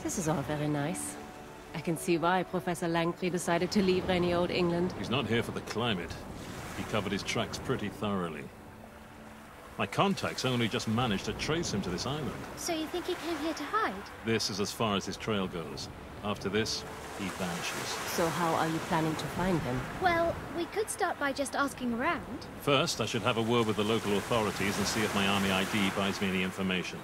This is all very nice. I can see why Professor Langtry decided to leave rainy old England. He's not here for the climate. He covered his tracks pretty thoroughly. My contacts only just managed to trace him to this island. So you think he came here to hide? This is as far as his trail goes. After this, he vanishes. So how are you planning to find him? Well, we could start by just asking around. First, I should have a word with the local authorities and see if my army ID buys me any information.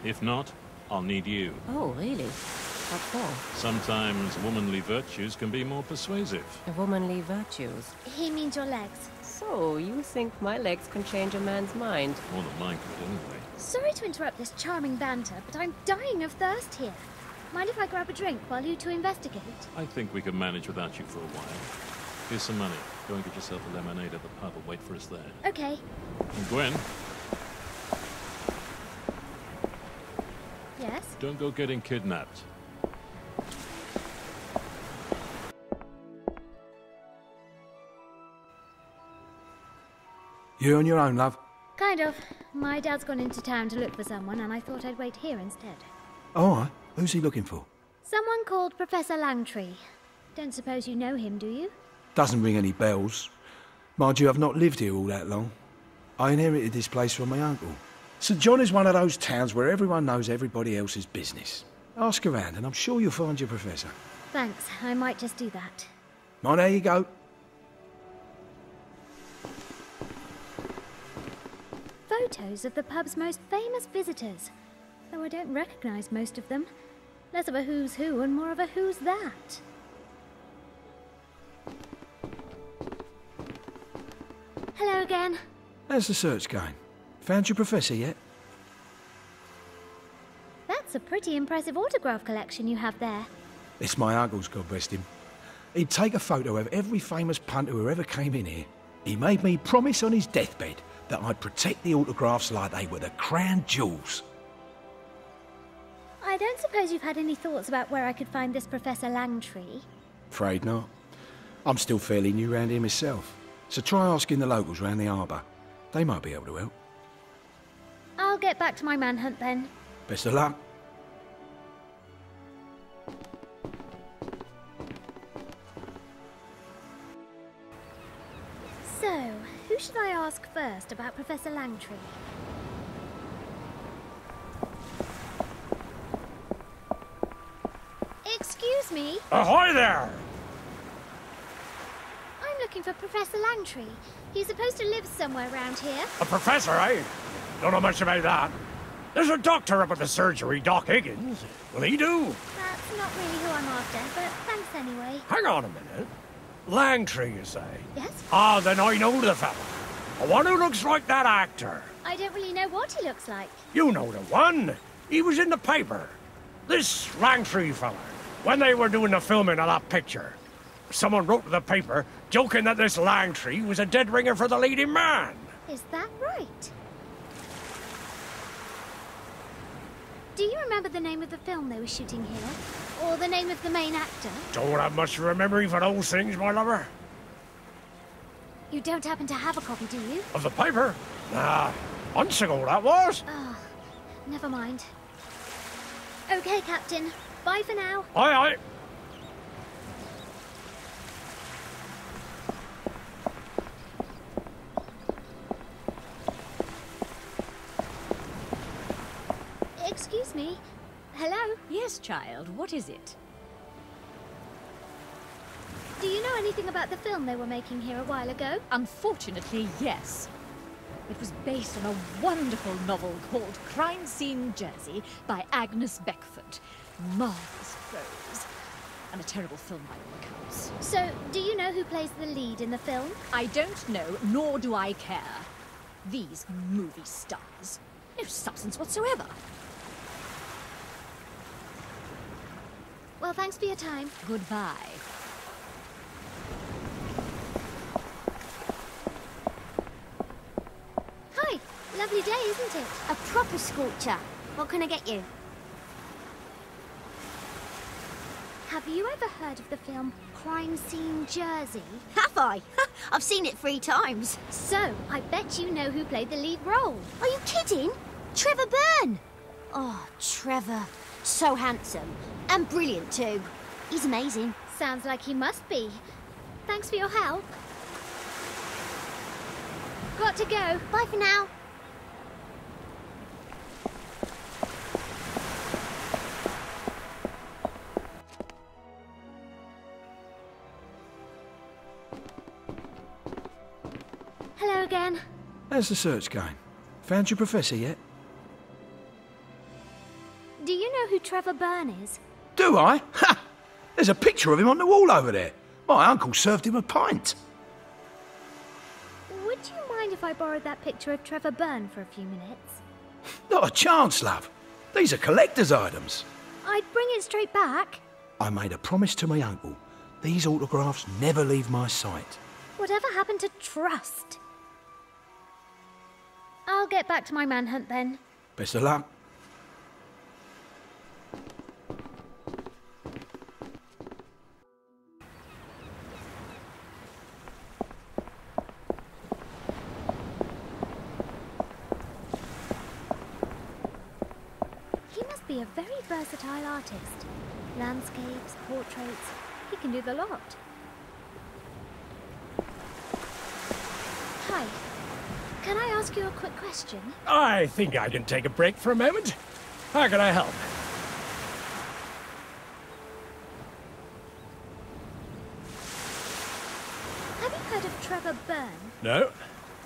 If not, I'll need you. Oh, really? What for? Sometimes womanly virtues can be more persuasive. Womanly virtues. He means your legs. So, you think my legs can change a man's mind? More than mine could, anyway. Sorry to interrupt this charming banter, but I'm dying of thirst here. Mind if I grab a drink while you two investigate? I think we can manage without you for a while. Here's some money. Go and get yourself a lemonade at the pub and wait for us there. Okay. And Gwen, Yes? don't go getting kidnapped. You on your own, love? Kind of. My dad's gone into town to look for someone, and I thought I'd wait here instead. All right. Who's he looking for? Someone called Professor Langtry. Don't suppose you know him, do you? Doesn't ring any bells. Mind you, I've not lived here all that long. I inherited this place from my uncle. St. John is one of those towns where everyone knows everybody else's business. Ask around and I'm sure you'll find your professor. Thanks. I might just do that. Well, there you go. Photos of the pub's most famous visitors. Though I don't recognise most of them. Less of a who's who and more of a who's that. Hello again. How's the search going? Found your professor yet? That's a pretty impressive autograph collection you have there. It's my uncle's, God rest him. He'd take a photo of every famous punter who ever came in here. He made me promise on his deathbed that I'd protect the autographs like they were the crown jewels. I don't suppose you've had any thoughts about where I could find this Professor Langtry? Afraid not. I'm still fairly new round here myself. So try asking the locals round the harbour. They might be able to help. I'll get back to my manhunt then. Best of luck. So, who should I ask first about Professor Langtry? Excuse me, Ahoy there! I'm looking for Professor Langtry. He's supposed to live somewhere around here. A professor, eh? Don't know much about that. There's a doctor up at the surgery, Doc Higgins. Will he do? That's not really who I'm after, but thanks anyway. Hang on a minute. Langtry, you say? Yes? Ah, then I know the fella. The one who looks like that actor. I don't really know what he looks like. You know the one. He was in the paper. This Langtry fella. When they were doing the filming of that picture, someone wrote to the paper joking that this Langtry was a dead ringer for the leading man. Is that right? Do you remember the name of the film they were shooting here? Or the name of the main actor? Don't have much of a memory for those things, my lover. You don't happen to have a copy, do you? Of the paper? Nah, months ago that was. Oh, never mind. Okay, Captain. Bye for now. Aye, aye. Excuse me. Hello? Yes, child, what is it? Do you know anything about the film they were making here a while ago? Unfortunately, yes. It was based on a wonderful novel called Crime Scene Jersey by Agnes Beckford. Marvelous prose. And a terrible film by all accounts. So, do you know who plays the lead in the film? I don't know, nor do I care. These movie stars. No substance whatsoever. Well, thanks for your time. Goodbye. Hi. Lovely day, isn't it? A proper scorcher. What can I get you? Have you ever heard of the film Crime Scene Jersey? Have I? I've seen it 3 times. So, I bet you know who played the lead role. Are you kidding? Trevor Byrne! Oh, Trevor. So handsome. And brilliant, too. He's amazing. Sounds like he must be. Thanks for your help. Got to go. Bye for now. Hello again. How's the search going? Found your professor yet? Do you know who Trevor Byrne is? Do I? Ha! There's a picture of him on the wall over there. My uncle served him a pint. Would you mind if I borrowed that picture of Trevor Byrne for a few minutes? Not a chance, love. These are collector's items. I'd bring it straight back. I made a promise to my uncle. These autographs never leave my sight. Whatever happened to trust? I'll get back to my manhunt then. Best of luck. He must be a very versatile artist. Landscapes, portraits, he can do the lot. Hi. Can I ask you a quick question? I think I can take a break for a moment. How can I help? Have you heard of Trevor Byrne? No.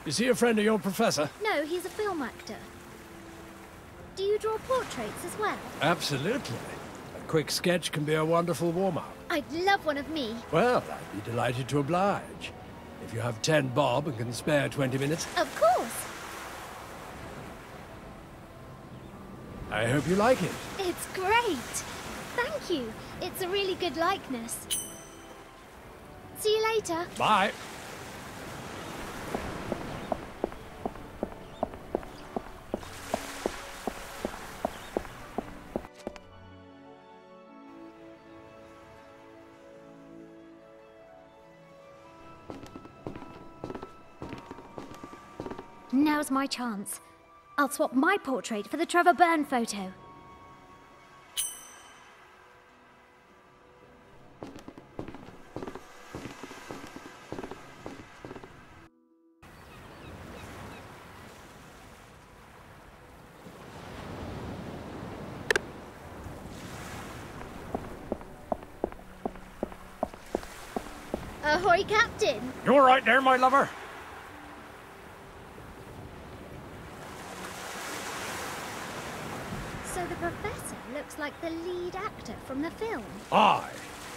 Is he a friend of your professor? No, he's a film actor. Do you draw portraits as well? Absolutely. A quick sketch can be a wonderful warm-up. I'd love one of me. Well, I'd be delighted to oblige. If you have 10 bob and can spare 20 minutes. Of course. I hope you like it. It's great. Thank you. It's a really good likeness. See you later. Bye. Now's my chance. I'll swap my portrait for the Trevor Byrne photo. Ahoy, Captain! You all right there, my lover? So the professor looks like the lead actor from the film. Aye.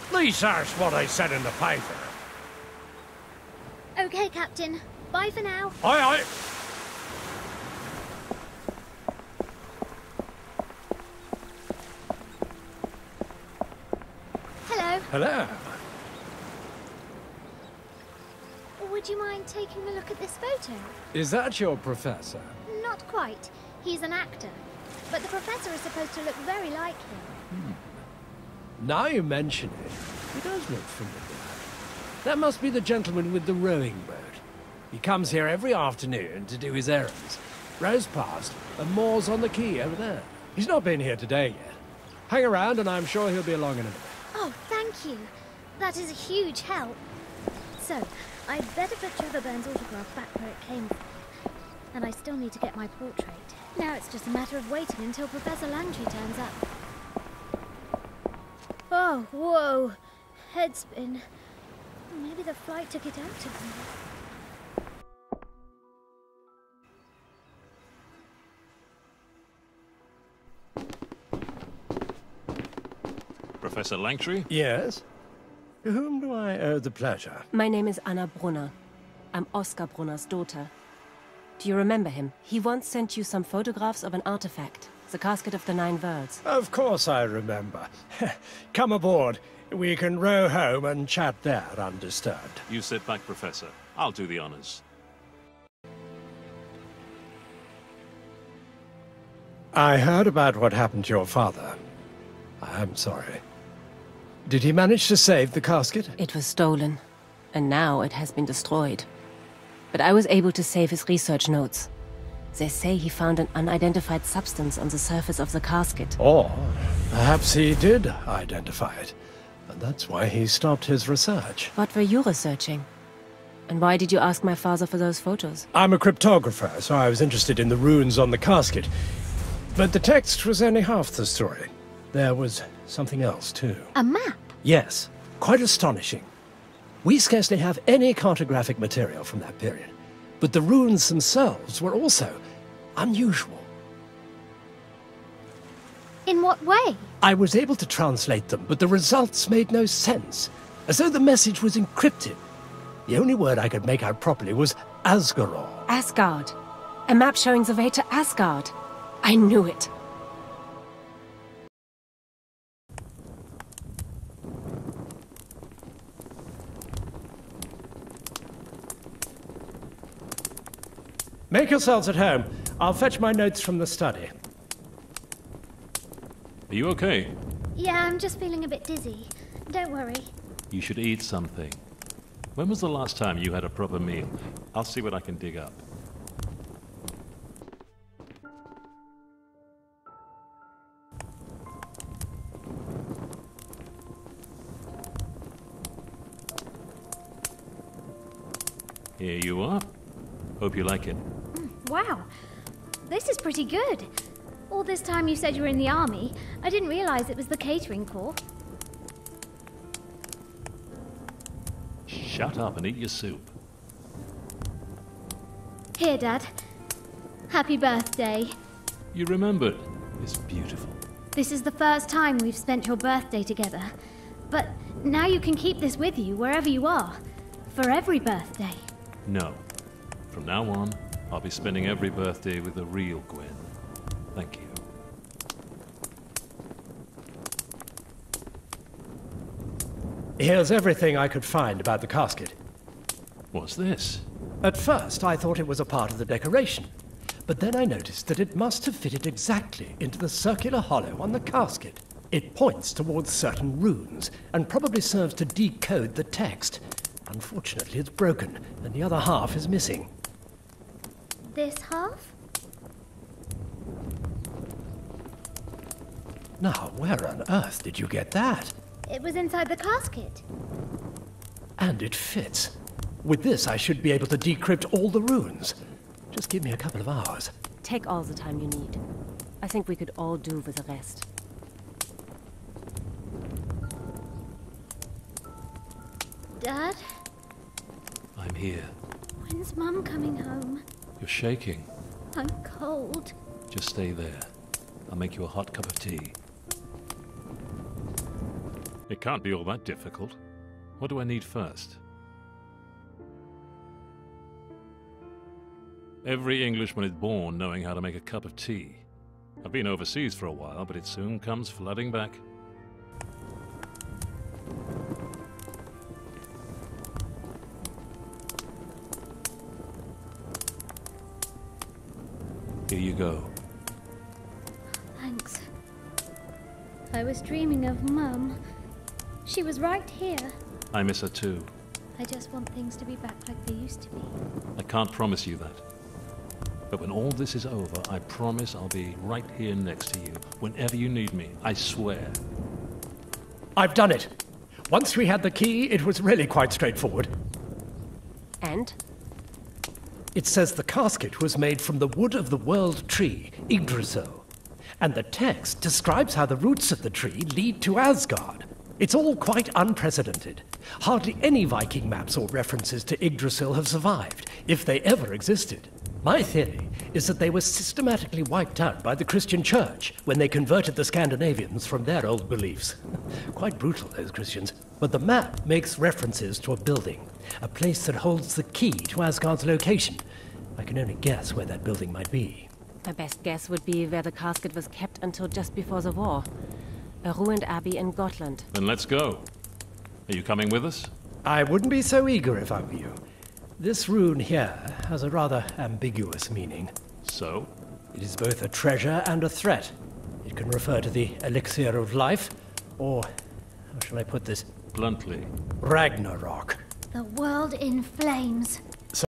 At least that's what I said in the paper. Okay, Captain. Bye for now. Aye, aye. Hello. Hello. Would you mind taking a look at this photo? Is that your professor? Not quite. He's an actor. But the professor is supposed to look very like him. Now you mention it, he does look familiar. That must be the gentleman with the rowing boat. He comes here every afternoon to do his errands. Rows past and moors on the quay over there. He's not been here today yet. Hang around and I'm sure he'll be along in a minute. Oh, thank you. That is a huge help. So, I'd better put Trevor Byrne's autograph back where it came from. And I still need to get my portrait. Now it's just a matter of waiting until Professor Langtry turns up. Oh, whoa. Head spin. Maybe the flight took it out of Professor Langtry? Yes? To whom do I owe the pleasure? My name is Anna Brunner. I'm Oskar Brunner's daughter. Do you remember him? He once sent you some photographs of an artifact, the casket of the 9 Worlds. Of course I remember. Come aboard. We can row home and chat there undisturbed. You sit back, Professor. I'll do the honors. I heard about what happened to your father. I'm sorry. Did he manage to save the casket? It was stolen, and now it has been destroyed. But I was able to save his research notes. They say he found an unidentified substance on the surface of the casket. Or perhaps he did identify it. And that's why he stopped his research. What were you researching? And why did you ask my father for those photos? I'm a cryptographer, so I was interested in the runes on the casket. But the text was only half the story. There was something else, too. A map? Yes, quite astonishing. We scarcely have any cartographic material from that period, but the runes themselves were also unusual. In what way? I was able to translate them, but the results made no sense, as though the message was encrypted. The only word I could make out properly was Asgaror. Asgard. A map showing the way to Asgard. I knew it. Make yourselves at home. I'll fetch my notes from the study. Are you okay? Yeah, I'm just feeling a bit dizzy. Don't worry. You should eat something. When was the last time you had a proper meal? I'll see what I can dig up. Here you are. Hope you like it. Wow. This is pretty good. All this time you said you were in the army. I didn't realize it was the catering corps. Shut up and eat your soup. Here, Dad. Happy birthday. You remembered. It's beautiful. This is the first time we've spent your birthday together. But now you can keep this with you wherever you are. For every birthday. No. From now on, I'll be spending every birthday with the real Gwen. Thank you. Here's everything I could find about the casket. What's this? At first, I thought it was a part of the decoration. But then I noticed that it must have fitted exactly into the circular hollow on the casket. It points towards certain runes, and probably serves to decode the text. Unfortunately, it's broken, and the other half is missing. This half? Now, where on earth did you get that? It was inside the casket. And it fits. With this, I should be able to decrypt all the runes. Just give me a couple of hours. Take all the time you need. I think we could all do with the rest. Dad? I'm here. When's Mum coming home? You're shaking. I'm cold. Just stay there. I'll make you a hot cup of tea. It can't be all that difficult. What do I need first? Every Englishman is born knowing how to make a cup of tea. I've been overseas for a while, but it soon comes flooding back. Here you go. Thanks. I was dreaming of Mum. She was right here. I miss her too. I just want things to be back like they used to be. I can't promise you that. But when all this is over, I promise I'll be right here next to you, whenever you need me. I swear. I've done it. Once we had the key, it was really quite straightforward. And? It says the casket was made from the wood of the world tree, Yggdrasil. And the text describes how the roots of the tree lead to Asgard. It's all quite unprecedented. Hardly any Viking maps or references to Yggdrasil have survived, if they ever existed. My theory is that they were systematically wiped out by the Christian Church when they converted the Scandinavians from their old beliefs. Quite brutal, those Christians. But the map makes references to a building, a place that holds the key to Asgard's location. I can only guess where that building might be. My best guess would be where the casket was kept until just before the war. A ruined abbey in Gotland. Then let's go. Are you coming with us? I wouldn't be so eager if I were you. This rune here has a rather ambiguous meaning. So? It is both a treasure and a threat. It can refer to the elixir of life, or, how shall I put this? Bluntly. Ragnarok. The world in flames.